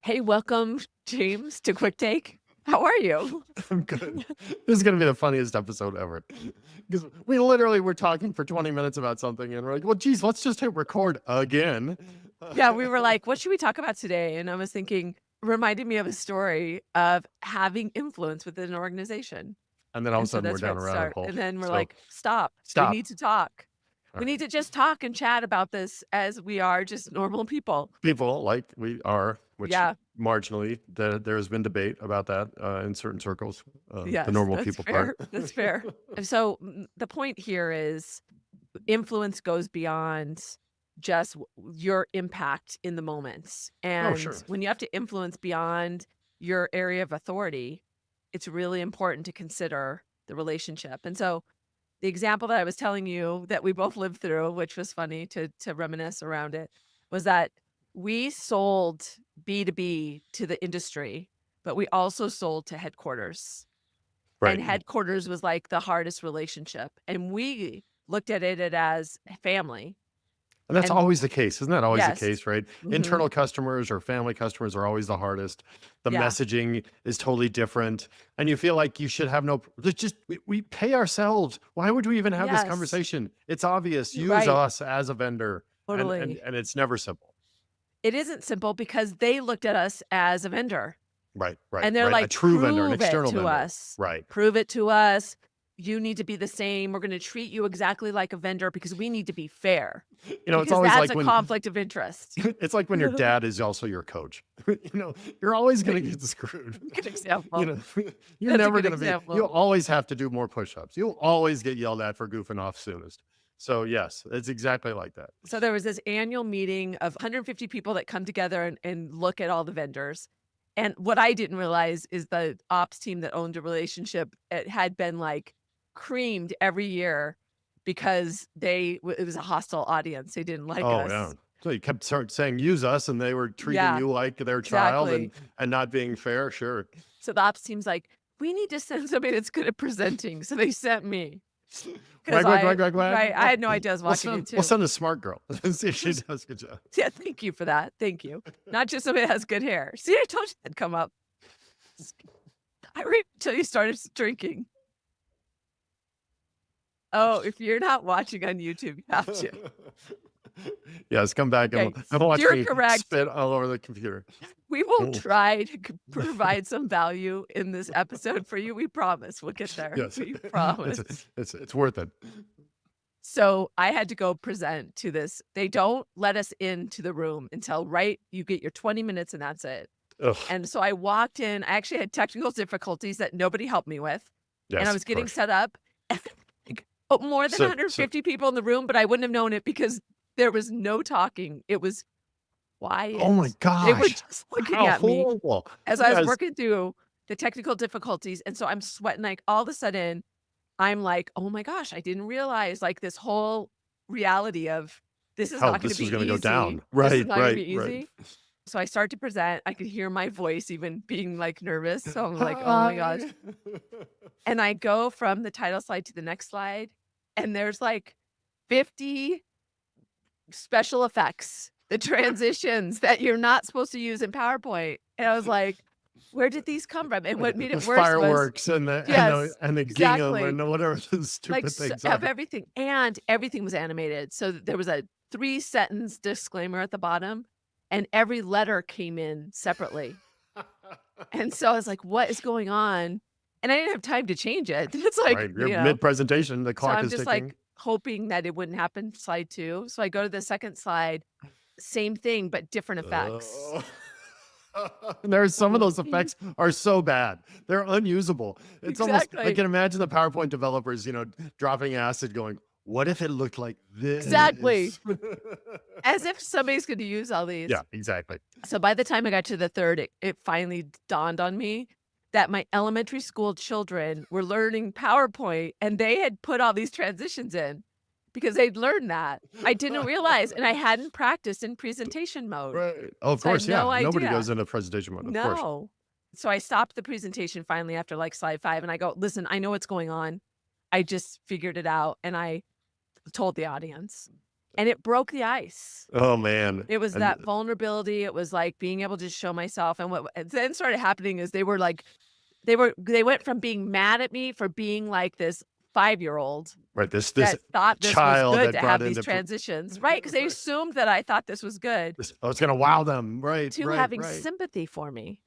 Hey, welcome, James, to Quick Take. How are you? I'm good. This is gonna be the funniest episode ever. Because we literally were talking for 20 minutes about something and we're like, well, geez, let's just hit record again. Yeah, we were like, what should we talk about today? And I was thinking, reminded me of a story of having influence within an organization. And then all of a And so sudden we're that's where down it a rabbit started. hole. And then we're So like, stop. We stop. need to talk. All We need right. to just talk and chat about this as we are just normal people. People like we are, which Yeah, marginally there has been debate about that in certain circles, the yes, normal that's people part. fair. That's fair. And so the point here is influence goes beyond just your impact in the moment. Oh, And sure. when you have to influence beyond your area of authority, it's really important to consider the relationship. And so the example that I was telling you that we both lived through, which was funny to reminisce around it, was that we sold B2B to the industry, but we also sold to headquarters. And Right. headquarters was like the hardest relationship. And we looked at it as family. And that's And always the case. Isn't that always the yes. case, right? Mhm. Internal customers or family customers are always the hardest. The Yeah. messaging is totally different. And you feel like you should have no, it's just, we pay ourselves. Why would we even have this Yes. conversation? It's obvious. You're Use right. us as a vendor. Totally. And it's never simple. It isn't simple because they looked at us as a vendor. Right, right, And they're right. A like, true vendor, an "Prove it external to vendor. us. Right. Prove it to us. You need to be the same. We're gonna treat you exactly like a vendor because we need to be fair." It's Because always that's like a when conflict of interest. it's like when your dad is also your coach. You're always going to get screwed. Good you example. know, you're That's a never good going to be, you'll example. always have to do more push-ups. You'll always get yelled at for goofing off soonest. So yes, it's exactly like that. So there was this annual meeting of 150 people that come together and look at all the vendors. And what I didn't realize is the ops team that owned a relationship, it had been like creamed every year because it was a hostile audience. They didn't like Oh yeah. us. So you kept saying use us and they were treating Yeah, you like their child exactly. and not being fair. Sure. So the ops team's like, we need to send somebody that's good at presenting. So they sent me because Wag, wag, wag, wag, wag. right, I had no idea I was walking We'll into. send a smart girl. See if she does a good job. Yeah, thank you for that. Thank you. Not just somebody that has good hair. See, I told you that'd come up. I waited until you started drinking. Oh, if you're not watching on YouTube, you have to. Yes, come back Okay, and watch you're me correct. spit all over the computer. We will Mm. try to provide some value in this episode for you. We promise. We'll get there. Yes, We promise. it's worth it. So I had to go present to this. They don't let us into the room until you get your 20 minutes and that's it. Ugh. And so I walked in. I actually had technical difficulties that nobody helped me with. And I Yes, was of getting course. set up. Like, more than So 150 people in the room, but I wouldn't have known it because there was no talking. It was oh my quiet. They were gosh, just looking how at me horrible. as I was Yes. working through the technical difficulties. And so I'm sweating. Like all of a sudden, I'm like, oh my gosh, I didn't realize like this whole reality of this is How not going to this was be gonna go easy. down. This is Right, not going to right, be right. easy. So I start to present. I could hear my voice even being like nervous. So I'm like, oh my gosh. Hi. And I go from the title slide to the next slide, and there's like 50 special effects, the transitions that you're not supposed to use in PowerPoint. And I was like, where did these come from? And what made The it worse was fireworks and yes, the gingham exactly. and whatever those Like stupid things of are. everything. And everything was animated. So there was a 3-sentence disclaimer at the bottom, and every letter came in separately. And so I was like, what is going on? And I didn't have time to change it. It's like, Right, you're mid-presentation, the so clock I'm is just ticking. like hoping that it wouldn't happen, slide 2. So I go to the second slide, same thing, but different effects. Ugh. And there's some of those effects are so bad. They're unusable. It's almost I Exactly. can imagine the PowerPoint developers, dropping acid going, "What if it looked like Exactly. this?" As if somebody's gonna use all Yeah, these. exactly. So by the time I got to the 3rd, it finally dawned on me that my elementary school children were learning PowerPoint, and they had put all these transitions in because they'd learned that. I didn't realize, and I hadn't practiced in presentation mode. Right. Oh, of So I had course, no yeah. Nobody goes idea. into presentation mode, of course. No. So I stopped the presentation finally after, like, slide 5, and I go, "Listen, I know what's going on. I just figured it out," and I told the audience. and it broke the ice. Oh, man. It was And that vulnerability, it was, like, being able to show myself, and what and then started happening is they were, like they went from being mad at me for being, like, this five-year-old right, this that thought this was child good that to brought have these into transitions, right? Because they right. assumed that I thought this was good, This, oh, it's gonna wow them. Right, to right, having right. sympathy for me.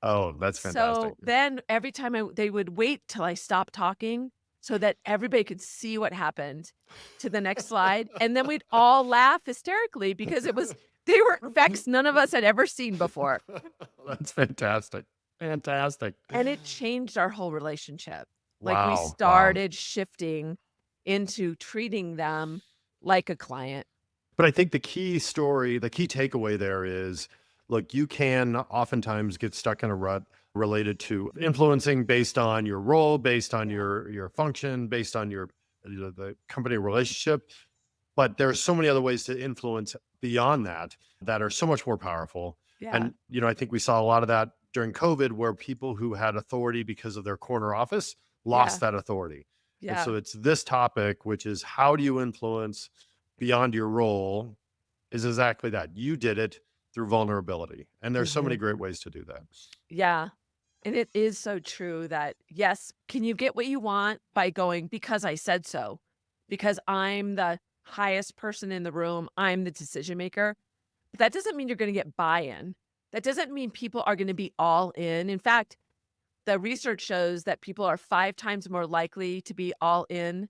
Oh, that's fantastic. So, then every time they would wait till I stopped talking so that everybody could see what happened to the next slide, and then we'd all laugh hysterically because it was they were effects none of us had ever seen before, That's fantastic. Fantastic. and it changed our whole relationship. Like, we Wow, wow. started shifting into treating them like a client. But I think the key takeaway there is, look, you can oftentimes get stuck in a rut related to influencing based on your role, based on Yeah. your function, based on your the company relationship. But there are so many other ways to influence beyond that that are so much more powerful. Yeah. And I think we saw a lot of that during COVID, where people who had authority because of their corner office lost Yeah. that authority. And Yeah. so it's this topic, which is how do you influence beyond your role, is exactly that. You did it through vulnerability. And there's so many Mhm. great ways to do that. Yeah. And it is so true that, yes, can you get what you want by going, "Because I said so, because I'm the highest person in the room, I'm the decision maker." But that doesn't mean you're gonna get buy-in. That doesn't mean people are gonna be all in. In fact, the research shows that people are 5 times more likely to be all in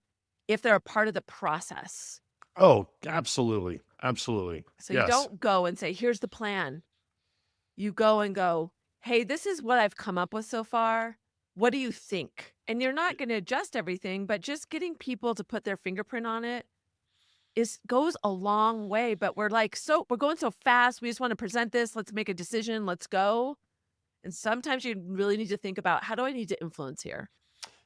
if they're a part of the process. Oh, absolutely. Absolutely. So you Yes. don't go and say, "Here's the plan." You go and go, "Hey, this is what I've come up with so far. What do you think?" And you're not gonna adjust everything, but just getting people to put their fingerprint on it is goes a long way, but we're going so fast, we just wanna present this, let's make a decision, let's go. And sometimes you really need to think about, "How do I need to influence here?"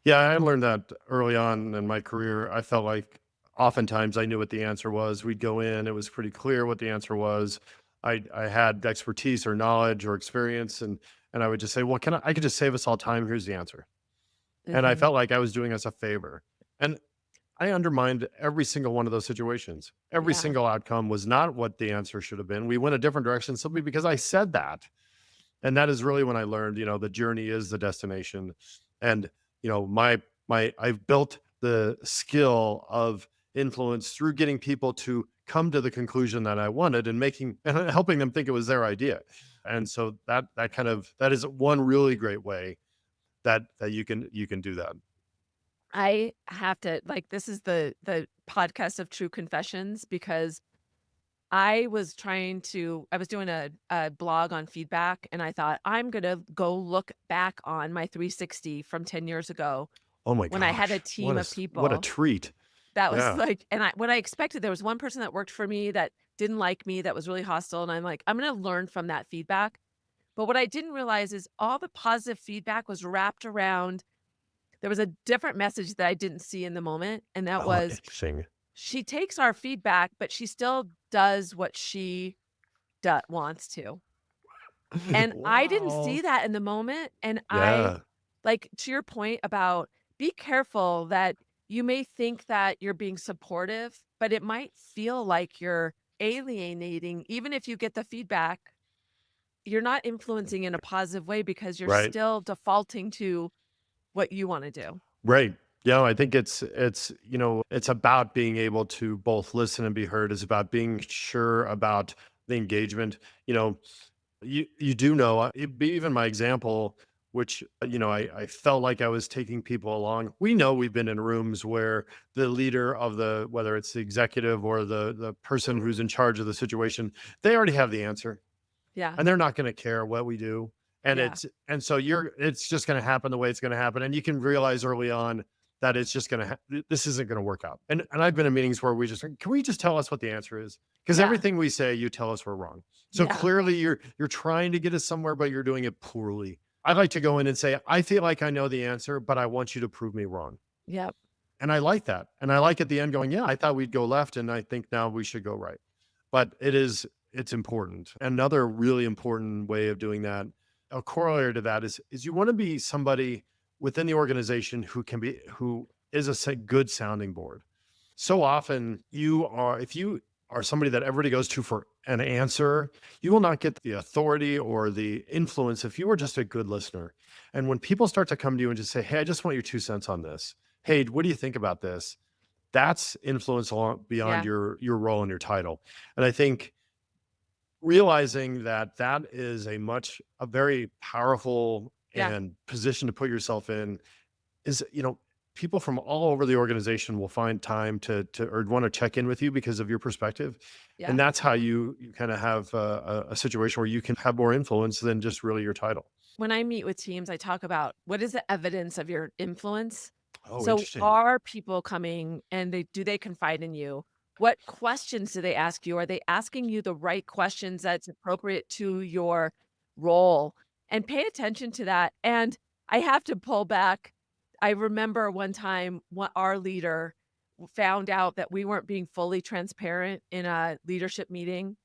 Yeah, I learned that early on in my career. I felt like oftentimes I knew what the answer was. We'd go in, it was pretty clear what the answer was. I had expertise or knowledge or experience, and I would just say, "Well, I could just save us all time. Here's the answer." And I Mhm. felt like I was doing us a favor. And I undermined every single one of those situations. Every Yeah. single outcome was not what the answer should have been. We went a different direction simply because I said that. And that is really when I learned, the journey is the destination. And, I've built the skill of influence through getting people to come to the conclusion that I wanted and making and helping them think it was their idea. And so that is one really great way that you can do that. I have to this is the podcast of true confessions because I was doing a blog on feedback, and I thought, "I'm gonna go look back on my 360 from 10 years ago Oh my when I had a gosh. team of What a people." treat. That was Yeah. like and I what I expected, there was one person that worked for me that didn't like me, that was really hostile, and I'm like, "I'm gonna learn from that feedback." But what I didn't realize is all the positive feedback was wrapped around there was a different message that I didn't see in the moment, and that Oh, was, interesting. she takes our feedback, but she still does what she wants to. And I didn't see Wow. that in the moment, and Yeah. to your point about be careful that you may think that you're being supportive, but it might feel like you're alienating even if you get the feedback. You're not influencing in a positive way because you're Right. still defaulting to what you wanna do. Right. Yeah, I think it's about being able to both listen and be heard. It's about being sure about the engagement. You do know, even my example, which I felt like I was taking people along. We know we've been in rooms where the leader of whether it's the executive or the person who's in charge of the situation, they already have the answer Yeah, and they're not going to care what we do. And yeah, it's just going to happen the way it's going to happen. And you can realize early on that it's just going to, this isn't going to work out. And I've been in meetings where can we just tell us what the answer is? Because yeah, everything we say, you tell us we're wrong. So yeah, clearly you're trying to get us somewhere, but you're doing it poorly. I like to go in and say, I feel like I know the answer, but I want you to prove me wrong. yep, And I like that. And I like at the end going, yeah, I thought we'd go left. And I think now we should go right. But it's important. Another really important way of doing that, a corollary to that is you want to be somebody within the organization who is a good sounding board. so often if you are somebody that everybody goes to for an answer, you will not get the authority or the influence if you are just a good listener. And when people start to come to you and just say, "Hey, I just want your 2 cents on this. Hey, what do you think about this?" That's influence along beyond Yeah. your role and your title. And I think realizing that that is a very powerful Yeah. and position to put yourself in is, people from all over the organization will find time to or want to check in with you because of your perspective. And Yeah. that's how you kind of have a situation where you can have more influence than just really your title. When I meet with teams, I talk about what is the evidence of your influence? Oh, So interesting. are people coming and they confide in you? What questions do they ask you? Are they asking you the right questions that's appropriate to your role? And pay attention to that. And I have to pull back. I remember one time our leader found out that we weren't being fully transparent in a leadership meeting,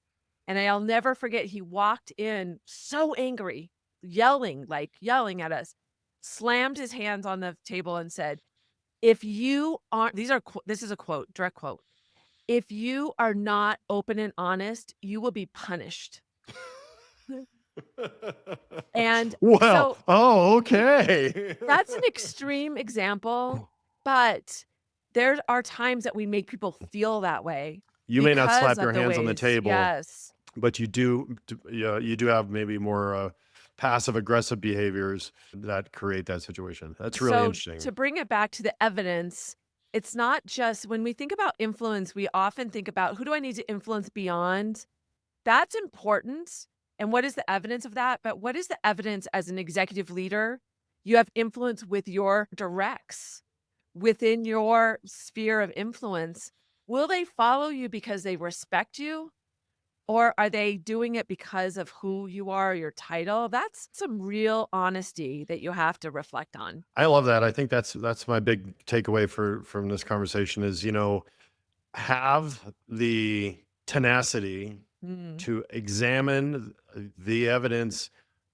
and I'll never forget, he walked in so angry, yelling, like, yelling at us, slammed his hands on the table and said, "If you aren't" this is a quote, direct quote, "If you are not open and honest, you will be punished." And Well, so oh, okay. that's an extreme example, but there are times that we make people feel that way You may not because slap of your the hands on the ways. table, Yes. but yeah, you do have maybe more passive aggressive behaviors that create that situation. That's really So interesting. to bring it back to the evidence, it's not just when we think about influence, we often think about who do I need to influence beyond? That's important. And what is the evidence of that? But what is the evidence as an executive leader? You have influence with your directs within your sphere of influence. Will they follow you because they respect you? Or are they doing it because of who you are, your title? That's some real honesty that you have to reflect on. I love that. I think that's my big takeaway from this conversation is, have the tenacity Mm. to examine the evidence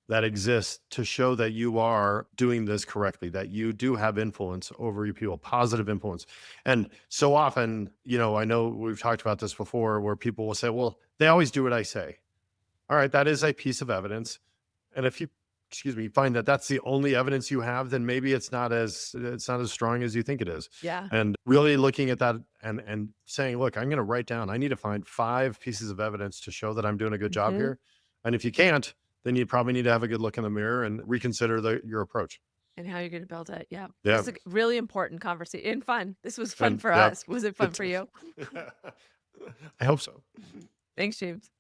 that exists to show that you are doing this correctly, that you do have influence over your people, positive influence. And so often, I know we've talked about this before where people will say, well, they always do what I say. All right, that is a piece of evidence. And if you, excuse me, find that that's the only evidence you have, then maybe it's not as strong as you think it is. Yeah. And really looking at that and saying, look, I'm going to write down. I need to find 5 pieces of evidence to show that I'm doing a good job Mhm. here. And if you can't, then you probably need to have a good look in the mirror and reconsider your approach. And how you're gonna build it, yeah. Yeah, This is a really important conversation and fun. This was fun and for yeah, us. Was it fun it. for you? I hope so. Thanks, James.